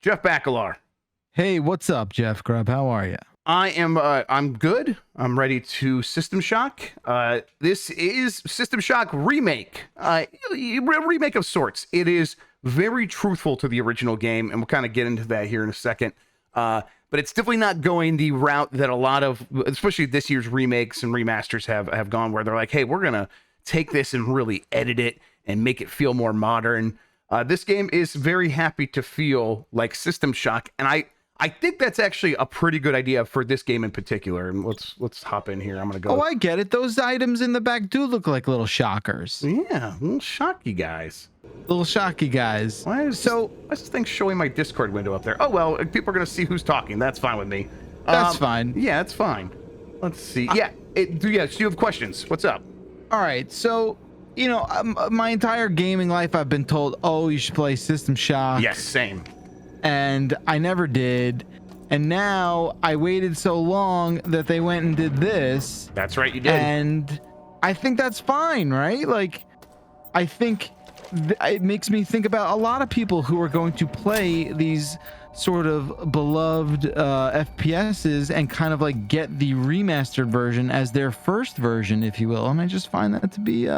Jeff Bakalar. Hey, what's up, Jeff Grubb? How are you? I'm good. I'm ready to System Shock. This is System Shock remake. A remake of sorts. It is very truthful to the original game, and we'll kind of get into that here in a second. But it's definitely not going the route that a lot of, especially this year's remakes and remasters have gone, where they're like, hey, we're going to take this and really edit it and make it feel more modern. This game is very happy to feel like System Shock, and I think that's actually a pretty good idea for this game in particular. And let's hop in here. I'm gonna go. Oh, I get it. Those items in the back do look like little shockers. Yeah, little shocky guys. Little shocky guys. Why is this thing showing my Discord window up there? Oh well, people are gonna see who's talking. That's fine with me. That's fine. Yeah, it's fine. Let's see. So you have questions. What's up? All right. So, my entire gaming life, I've been told, oh, you should play System Shock. Yes, same. And I never did. And now I waited so long that they went and did this. That's right, you did. And I think that's fine, right? Like, I think it makes me think about a lot of people who are going to play these sort of beloved FPSs and kind of like get the remastered version as their first version, if you will. And I just find that to be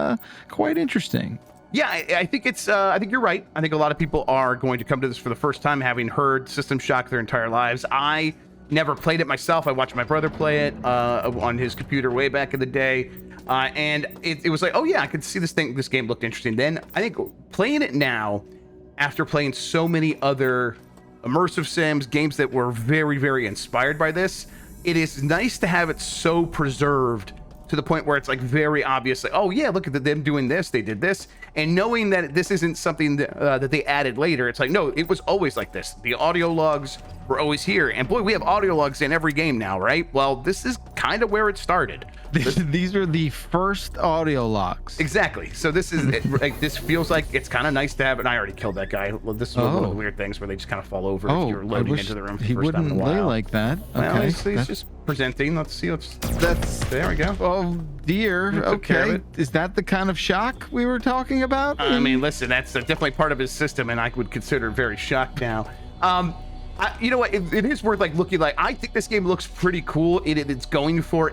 quite interesting. Yeah, I think I think you're right. I think a lot of people are going to come to this for the first time, having heard System Shock their entire lives. I never played it myself. I watched my brother play it on his computer way back in the day. And it was like, oh yeah, I could see this game looked interesting. Then I think playing it now, after playing so many other immersive sims, games that were very, very inspired by this, it is nice to have it so preserved to the point where it's like very obvious, like, oh yeah, look at them doing this, they did this, and knowing that this isn't something that they added later. It's like, no, it was always like this. The audio logs were always here, and boy, we have audio logs in every game now, right? Well, this is kind of where it started. These are the first audio logs. Exactly. So this is like, this feels like it's kind of nice to have. And I already killed that guy. Well, this is one of the weird things where they just kind of fall over if you're loading into the room for the first time in a while. He wouldn't lay like that. Well, Okay, he's just presenting. Let's see. There we go. Oh dear. Okay, is that the kind of shock we were talking about? I mean, listen, that's definitely part of his system, and I would consider it very shocked now. You know what? It is worth like looking. Like, I think this game looks pretty cool. It's going for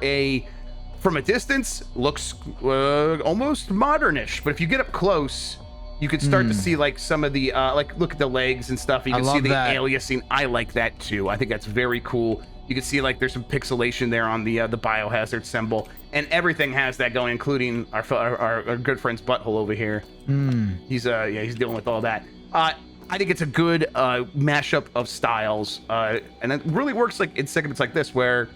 from a distance, looks almost modernish, but if you get up close, you can start to see like some of the like, look at the legs and stuff. You can see the aliasing. I like that too. I think that's very cool. You can see like there's some pixelation there on the biohazard symbol, and everything has that going, including our good friend's butthole over here. He's dealing with all that. I think it's a good mashup of styles, and it really works like in segments like this where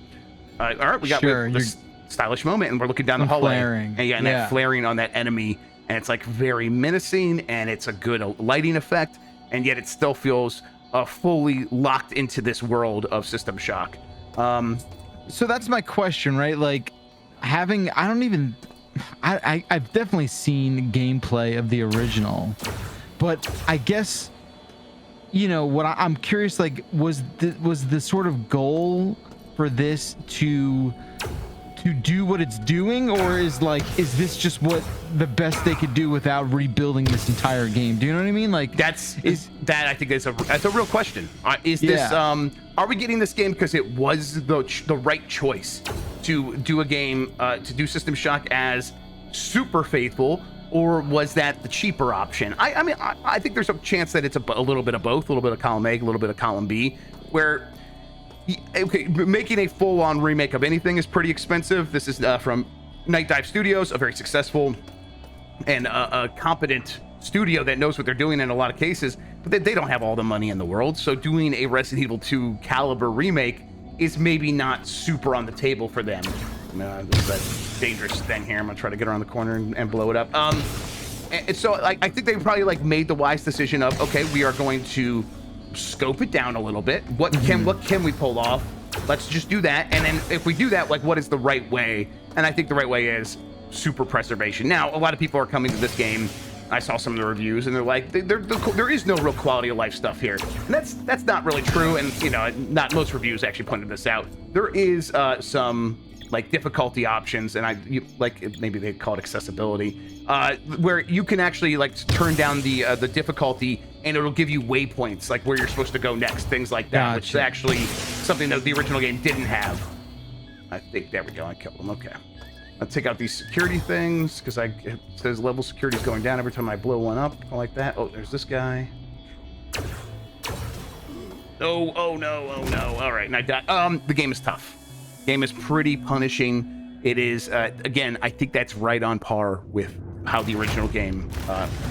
all right, we got this stylish moment, and we're looking down the hallway, and that flaring on that enemy, and it's like very menacing, and it's a good lighting effect, and yet it still feels fully locked into this world of System Shock. So that's my question, right? Like, I've definitely seen gameplay of the original, but I guess, what I'm curious, like, was the sort of goal for this to do what it's doing, or is this just what the best they could do without rebuilding this entire game? Do you know what I mean? Like, I think that's a real question. This are we getting this game because it was the right choice to do a game to do System Shock as super faithful, or was that the cheaper option? I mean, I think there's a chance that it's a little bit of both, a little bit of column A, a little bit of column B, where making a full-on remake of anything is pretty expensive. This is from Night Dive Studios, a very successful and a competent studio that knows what they're doing in a lot of cases, but they don't have all the money in the world. So doing a Resident Evil 2 caliber remake is maybe not super on the table for them. This is a dangerous thing here. I'm gonna try to get around the corner and blow it up. And so I think they probably made the wise decision of, okay, we are going to scope it down a little bit. What can we pull off? Let's just do that. And then if we do that, what is the right way? And I think the right way is super preservation. Now, a lot of people are coming to this game. I saw some of the reviews, and they're like, there is no real quality of life stuff here. And that's not really true. And not most reviews actually pointed this out. There is some like difficulty options, and maybe they call it accessibility, where you can actually like turn down the difficulty, and it'll give you waypoints like where you're supposed to go next, things like that, which is actually something that the original game didn't have. I think there we go. I killed him. Okay. I'll take out these security things because it says level security is going down every time I blow one up. I like that. Oh, there's this guy. Oh no. All right, and I died. The game is tough. Game is pretty punishing. It is, again, I think that's right on par with how the original game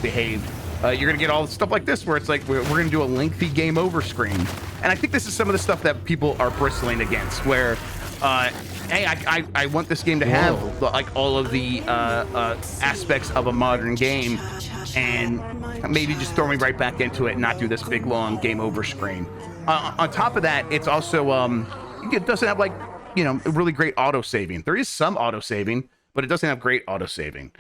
behaved. You're gonna get all stuff like this where it's like we're gonna do a lengthy game over screen, and I think this is some of the stuff that people are bristling against, where hey, I want this game to have like all of the aspects of a modern game, and maybe just throw me right back into it and not do this big long game over screen. On top of that, it's also it doesn't have like, you know, really great auto saving. There is some auto saving, but it doesn't have great auto saving.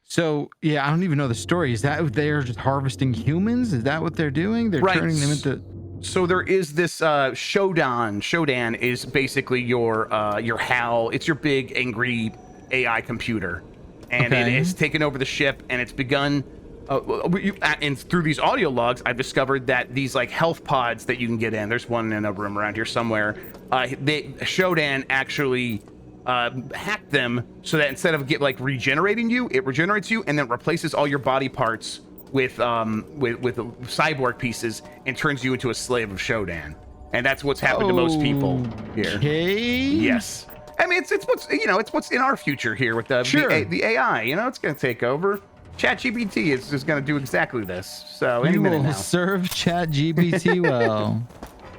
So yeah, I don't even know the story. Is that they're just harvesting humans? Is that what they're doing? They're turning them into. So there is this Shodan. Shodan is basically your HAL. It's your big angry AI computer, and it has taken over the ship, and it's begun. And through these audio logs, I've discovered that these like health pods that you can get in. There's one in a room around here somewhere. Shodan actually hacked them so that instead of regenerating you, it regenerates you and then replaces all your body parts with cyborg pieces and turns you into a slave of Shodan. And that's what's happened to most people here. Okay. Yes. I mean, it's what's in our future here with the AI. You know, it's going to take over. ChatGPT is just going to do exactly this. So any minute now. Serve ChatGPT well.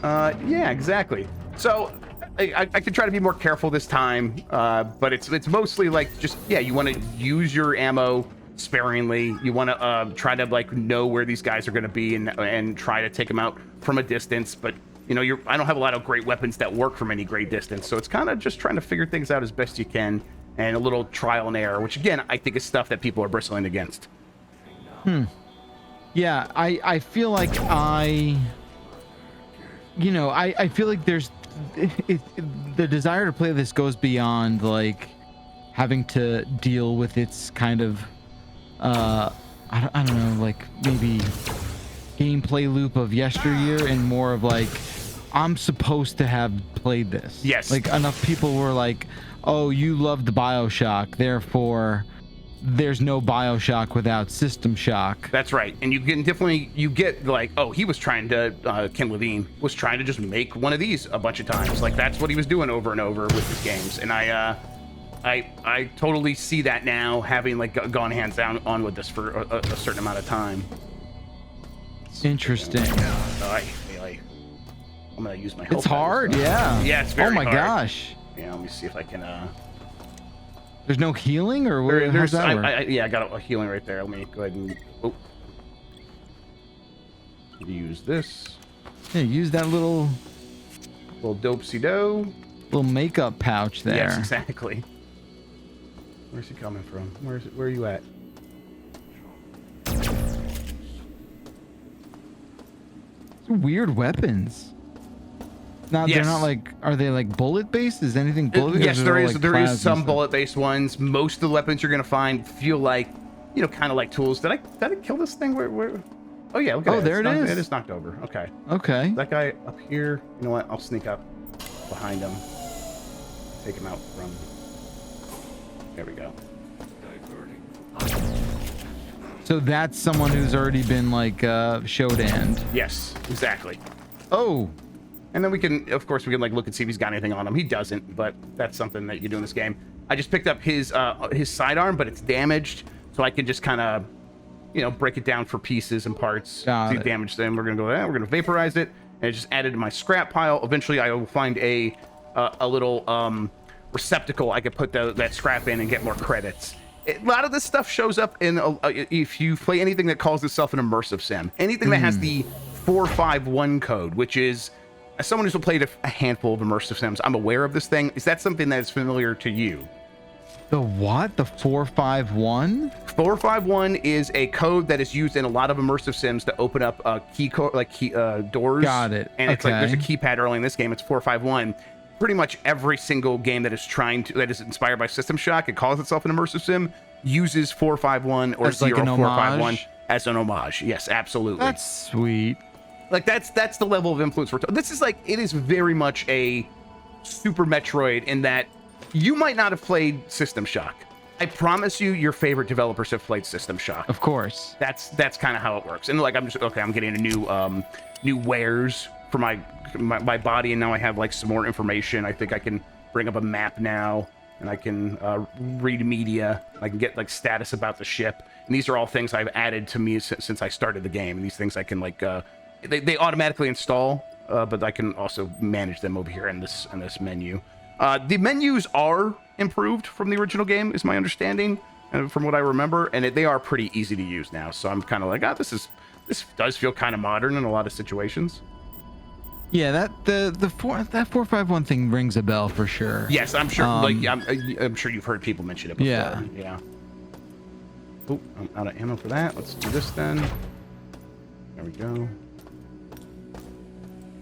Yeah, exactly. So I could try to be more careful this time, but it's mostly like just you want to use your ammo sparingly. You want to try to like know where these guys are going to be and try to take them out from a distance. But you know, I don't have a lot of great weapons that work from any great distance, so it's kind of just trying to figure things out as best you can. And a little trial and error, which again, I think is stuff that people are bristling against. Yeah, I feel like I feel like there's the desire to play this goes beyond like having to deal with its kind of I don't know, like maybe gameplay loop of yesteryear, and more of like I'm supposed to have played this. Yes. Like enough people were like, oh, you loved BioShock, therefore there's no BioShock without System Shock. That's right. And you get like, oh, he was trying to, Ken Levine was trying to just make one of these a bunch of times. Like that's what he was doing over and over with his games. And I totally see that now, having like gone hands down on with this for a certain amount of time. Interesting. I'm gonna use my health. It's hard, yeah. Yeah, it's very hard. Oh my gosh. Yeah, let me see if I can. There's no healing, or what? How's that work? I got a healing right there. Let me go ahead and use this. Yeah, use that little dope-si-do. Little makeup pouch there. Yes, exactly. Where's he coming from? Where are you at? Weird weapons. They're not like, are they like bullet based? Is anything bullet based? Yes, there is some bullet based ones. Most of the weapons you're gonna find feel like, you know, kind of like tools. Did I kill this thing? Where? Oh yeah, look at it. There it is. It is knocked over. Okay. Okay. That guy up here. You know what? I'll sneak up behind him. Take him out from. There we go. So that's someone who's already been like Shodan'd. Yes, exactly. Oh. And then we can like look and see if he's got anything on him. He doesn't, but that's something that you do in this game. I just picked up his sidearm, but it's damaged, so I can just kind of, you know, break it down for pieces and parts. See damage them. We're gonna go there. We're gonna vaporize it, and it's just added to my scrap pile. Eventually, I will find a little receptacle I could put that scrap in and get more credits. A lot of this stuff shows up in if you play anything that calls itself an immersive sim, anything that has the 451 code, which is, as someone who's played a handful of immersive sims, I'm aware of this thing. Is that something that is familiar to you? The what? The 451? 451 is a code that is used in a lot of immersive sims to open up key doors. Got it. And it's like there's a keypad early in this game. It's 451. pretty much every single game that is inspired by System Shock and calls itself an immersive sim uses 451 or As like an 0451 homage? as an homage. Yes, absolutely. That's sweet. Like that's the level of influence this is like, it is very much a Super Metroid in that you might not have played System Shock. I promise you, your favorite developers have played System Shock. Of course. That's kind of how it works. And like, I'm getting a new wares for my body, and now I have like some more information. I think I can bring up a map now, and I can read media. I can get like status about the ship, and these are all things I've added to me since I started the game. And these things I can like they automatically install, but I can also manage them over here in this menu. The menus are improved from the original game, is my understanding, and from what I remember, and they are pretty easy to use now. So I'm kind of like, this does feel kind of modern in a lot of situations. Yeah, that 451 thing rings a bell for sure. Yes, I'm sure. I'm sure you've heard people mention it before. Yeah. Oh, I'm out of ammo for that. Let's do this then. There we go.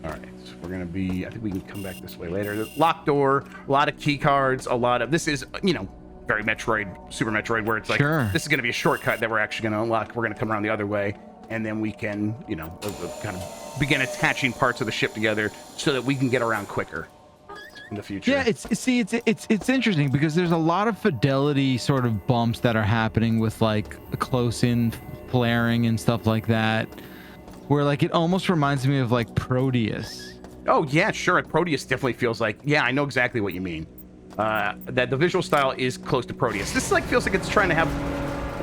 All right, so we're gonna be. I think we can come back this way later. Locked door, a lot of key cards, a lot of. This is, very Metroid, Super Metroid, where it's like, this is gonna be a shortcut that we're actually gonna unlock. We're gonna come around the other way, and then we can, kind of begin attaching parts of the ship together so that we can get around quicker in the future. Yeah, it's interesting because there's a lot of fidelity sort of bumps that are happening with like close-in flaring and stuff like that, where like it almost reminds me of like Proteus. Oh yeah, sure. Proteus definitely feels like, yeah, I know exactly what you mean. That the visual style is close to Proteus. This like feels like it's trying to have,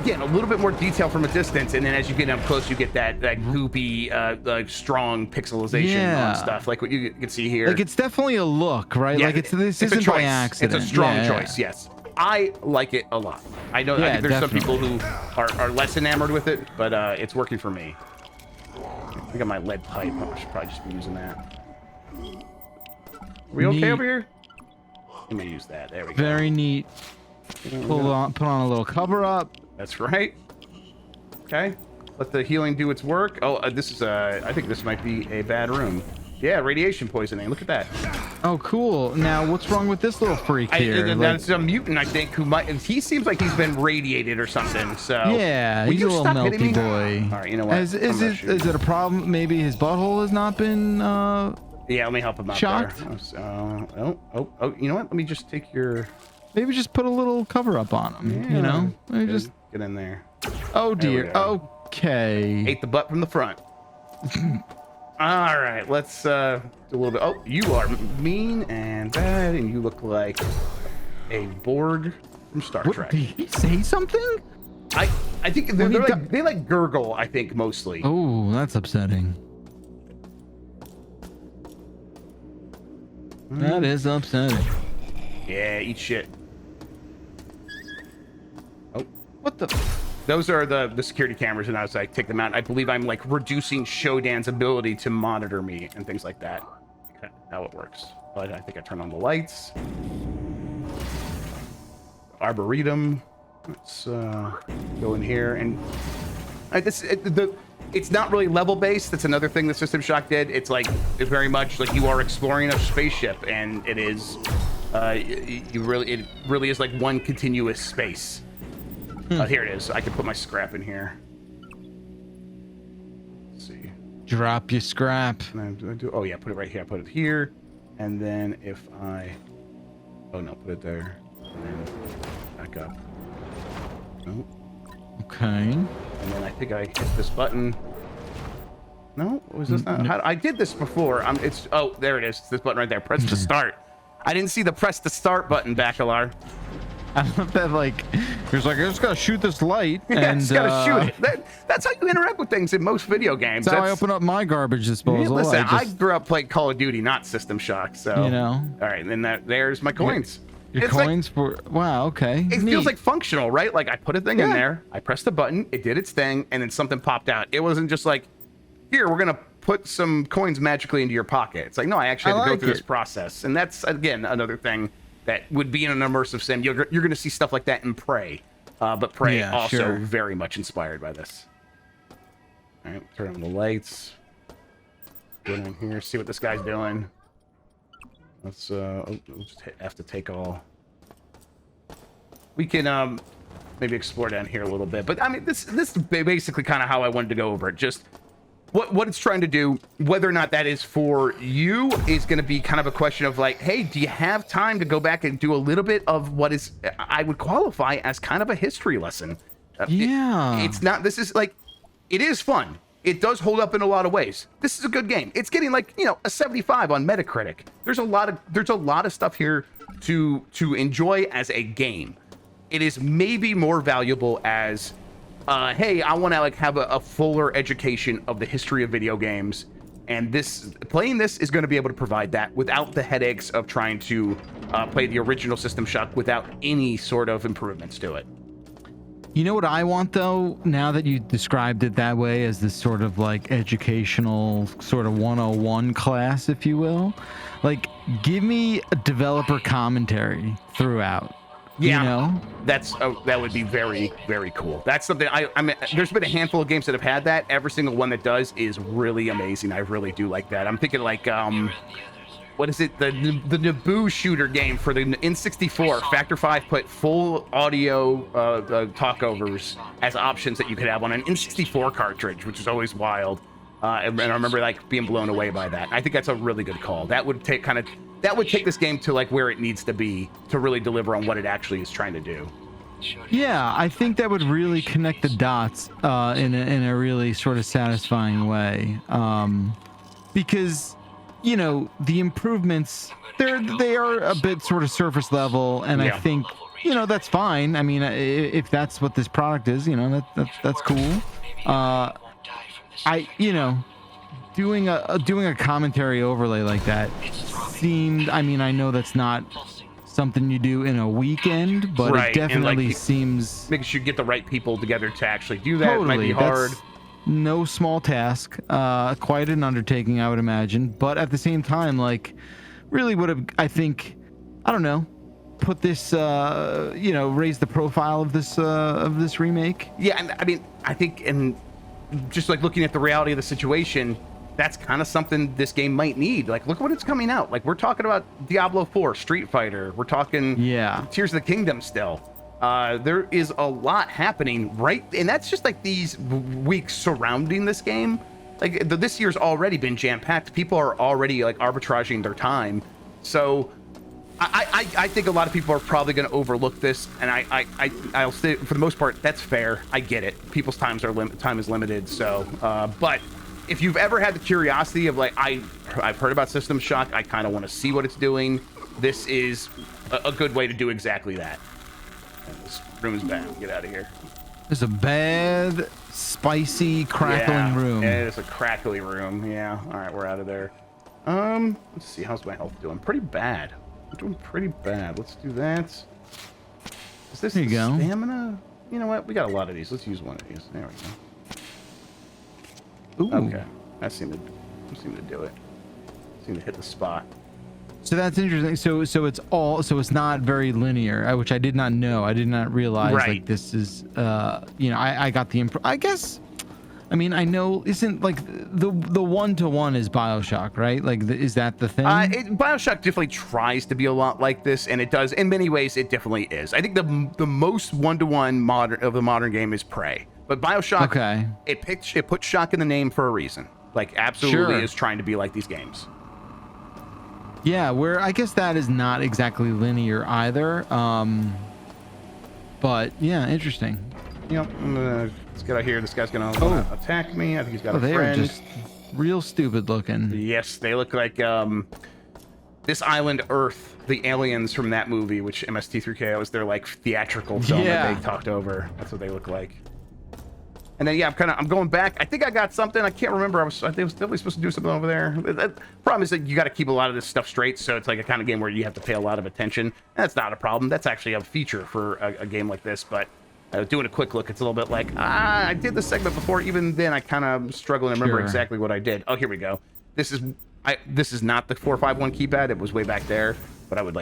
again, a little bit more detail from a distance, and then as you get up close, you get that goopy, like strong pixelization on stuff, like what you can see here. Like it's definitely a look, right? Yeah, like this isn't by accident. It's a strong choice. Yes, I like it a lot. I know. I think there's some people who are less enamored with it, but it's working for me. I got my lead pipe. I should probably just be using that. Are we okay over here? Let me use that. There we go. Very neat. Put on a little cover up. That's right. Okay. Let the healing do its work. Oh, this is I think this might be a bad room. Yeah, radiation poisoning. Look at that. Oh, cool. Now, what's wrong with this little freak here? That's a mutant, I think, who might. He seems like he's been radiated or something. So yeah, he's a little melty boy. All right, you know what? Is it a problem? Maybe his butthole has not been. Yeah, let me help him out shocked? there. Oh, you know what? Let me just take your. Maybe just put a little cover up on him. Yeah, Maybe just get in there. Oh dear. Okay. Ate the butt from the front. All right, let's do a little bit. Oh, you are mean and bad, and you look like a Borg from Star Trek. Did he say something? I think they like gurgle. I think mostly. Oh, that's upsetting. That is upsetting. Yeah, eat shit. Oh, what the? Those are the security cameras, and I was like, take them out. I believe I'm like reducing Shodan's ability to monitor me and things like that. Okay, how it works. But I think I turn on the lights. Arboretum. Let's go in here, and it's not really level based. That's another thing that System Shock did. It's like very much like you are exploring a spaceship, and it is it really is like one continuous space. Here it is. I can put my scrap in here. Let's see. Drop your scrap. Oh yeah, put it right here. I put it here, and then if I, oh no, put it there, and then back up. No. Okay. And then I think I hit this button. No, was this not? I did this before. Oh, there it is. It's this button right there. Press to start. I didn't see the press to start button, Bakalar. I love that, like, he's like, I just gotta shoot this light. Yeah, and just gotta shoot it. That's how you interact with things in most video games. That's how I open up my garbage disposal. Listen, I grew up playing Call of Duty, not System Shock, so. You know. All right, and then there's my coins. Your coins for, wow, okay. It feels like functional, right? Like I put a thing in there, I pressed the button, it did its thing, and then something popped out. It wasn't just like, here, we're gonna put some coins magically into your pocket. It's like, no, I actually had to go through this process. And that's, again, another thing that would be in an immersive sim. You're going to see stuff like that in Prey, but Prey also very much inspired by this. All right, turn on the lights. Go in here, see what this guy's doing. we'll just have to take all. We can maybe explore down here a little bit, but I mean, this is basically kind of how I wanted to go over it. Just what it's trying to do. Whether or not that is for you is going to be kind of a question of like, hey, do you have time to go back and do a little bit of what is I would qualify as kind of a history lesson? Yeah, it's not. This is like, it is fun. It does hold up in a lot of ways. This is a good game. It's getting like, you know, a 75 on Metacritic. There's a lot of stuff here to enjoy as a game. It is maybe more valuable as, hey, I want to like have a fuller education of the history of video games, and playing this is going to be able to provide that without the headaches of trying to play the original System Shock without any sort of improvements to it. You know what I want though, now that you described it that way, as this sort of like educational sort of 101 class, if you will, like give me a developer commentary throughout. Yeah, you know? that would be very, very cool. That's something I mean, there's been a handful of games that have had that. Every single one that does is really amazing. I really do like that. I'm thinking like what is it? The Naboo shooter game for the N64. Factor 5 put full audio talkovers as options that you could have on an N64 cartridge, which is always wild. And I remember like being blown away by that. I think that's a really good call. That would take this game to like where it needs to be to really deliver on what it actually is trying to do. Yeah, I think that would really connect the dots in a really sort of satisfying way, because you know the improvements they are a bit sort of surface level, and yeah. I think you know that's fine. I mean, if that's what this product is, you know that's cool. You know, doing a commentary overlay like that seemed. I mean, I know that's not something you do in a weekend, but right. It definitely seems making sure you get the right people together to actually do that. Totally. Might be hard. That's no small task. Quite an undertaking, I would imagine. But at the same time, like, really would have, I think, I don't know, put this, you know, raise the profile of this remake. Yeah, and I mean, I think, and just like looking at the reality of the situation, that's kind of something this game might need. Like, look what it's coming out. Like, we're talking about Diablo 4, Street Fighter. We're talking Tears of the Kingdom still. There is a lot happening, right? And that's just like these weeks surrounding this game. Like, this year's already been jam-packed. People are already like arbitraging their time. So I think a lot of people are probably going to overlook this. And I'll say, for the most part, that's fair. I get it. People's time is limited. So, but if you've ever had the curiosity of like, I've heard about System Shock, I kind of want to see what it's doing, this is a good way to do exactly that. And this room is bad. Get out of here. It's a bad, spicy, crackling room. Yeah, it's a crackly room. Yeah. All right, we're out of there. Let's see. How's my health doing? Pretty bad. I'm doing pretty bad. Let's do that. Is this the stamina? You know what? We got a lot of these. Let's use one of these. There we go. Ooh. Okay, that seemed to do it. Seemed to hit the spot. So that's interesting. So it's not very linear, which I did not know. I did not realize. Right. Like this is, you know, I got the I guess. I mean, I know isn't like the 1-to-1 is BioShock, right? Like, is that the thing? BioShock definitely tries to be a lot like this, and it does in many ways. It definitely is. I think the most 1-to-1 of the modern game is Prey. But BioShock, okay. It put shock in the name for a reason. Like, absolutely is trying to be like these games. Yeah, where I guess that is not exactly linear either. But yeah, interesting. Yep. Let's get out here. This guy's gonna attack me. I think he's got a friend. They are just real stupid looking. Yes, they look like this island Earth, the aliens from that movie, which MST3K was their like theatrical film that they talked over. That's what they look like. And then I'm going back. I think I got something. I can't remember. I was definitely supposed to do something over there. The problem is that you got to keep a lot of this stuff straight, so it's like a kind of game where you have to pay a lot of attention. That's not a problem. That's actually a feature for a game like this. But doing a quick look, it's a little bit like I did this segment before. Even then, I kind of struggle to remember exactly what I did. Oh, here we go. This is not the 451 keypad. It was way back there. But I would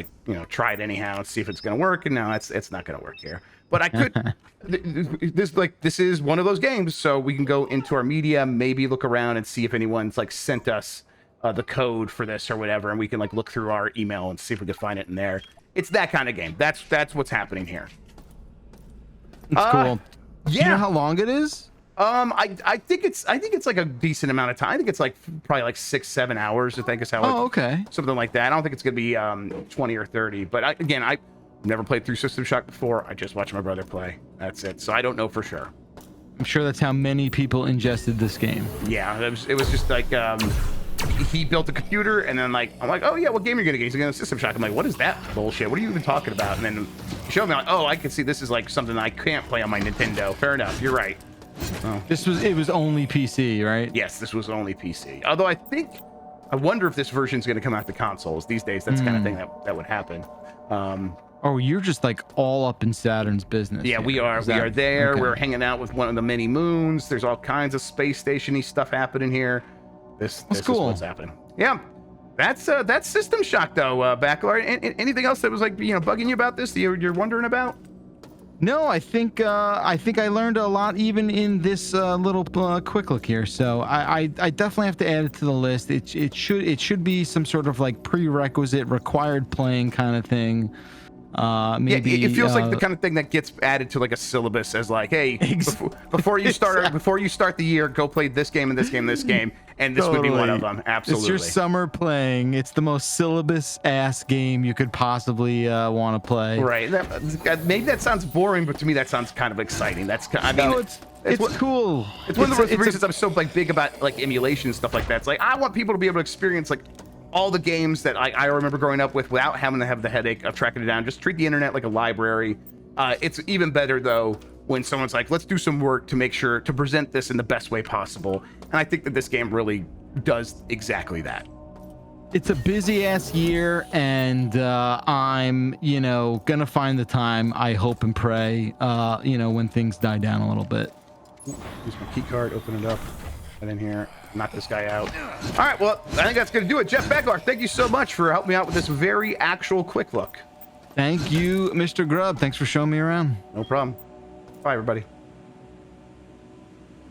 try it anyhow and see if it's gonna work. And no, it's not gonna work here. But I could. This is one of those games, so we can go into our media, maybe look around and see if anyone's like sent us the code for this or whatever, and we can like look through our email and see if we can find it in there. It's that kind of game. That's what's happening here. It's cool. Yeah. Do you know how long it is? I think it's like a decent amount of time. I think it's like probably like 6-7 hours. I think is how. Okay. Something like that. I don't think it's gonna be 20 or 30. But I've never played through System Shock before. I just watched my brother play. That's it. So I don't know for sure. I'm sure that's how many people ingested this game. Yeah, it was just like he built a computer, and then like I'm like, oh yeah, what game are you gonna get? He's gonna System Shock. I'm like, what is that bullshit? What are you even talking about? And then he showed me like, oh, I can see this is like something I can't play on my Nintendo. Fair enough. You're right. Oh. It was only PC, right? Yes, this was only PC. Although I wonder if this version is going to come out to consoles these days. That's the kind of thing that would happen. Oh, you're just like all up in Saturn's business. Yeah, here. we are. We are there. Okay. We're hanging out with one of the many moons. There's all kinds of space station-y stuff happening here. This cool. is what's happening. Yeah, that's System Shock though. Bakalar. Anything else that was like bugging you about this? That you're wondering about? No, I think I learned a lot even in this little quick look here. So I definitely have to add it to the list. It should be some sort of like prerequisite required playing kind of thing. Maybe yeah, it feels like the kind of thing that gets added to like a syllabus as like, hey, before you start the year, go play this game and this game and this game, and this would be one of them. Absolutely, it's your summer playing. It's the most syllabus ass game you could possibly want to play. Right. Maybe that sounds boring, but to me that sounds kind of exciting. It's cool. It's one of the reasons I'm so like big about like emulation and stuff like that. It's like I want people to be able to experience like all the games that I remember growing up with without having to have the headache of tracking it down. Just treat the internet like a library. It's even better though when someone's like, let's do some work to make sure to present this in the best way possible. And I think that this game really does exactly that. It's a busy ass year, and I'm gonna find the time. I hope and pray when things die down a little bit. Use my key card, open it up, and in here, knock this guy out. All right, well, I think that's gonna do it. Jeff Bakalar, thank you so much for helping me out with this very actual quick look. Thank you, Mr. Grubb. Thanks for showing me around. No problem. Bye, everybody.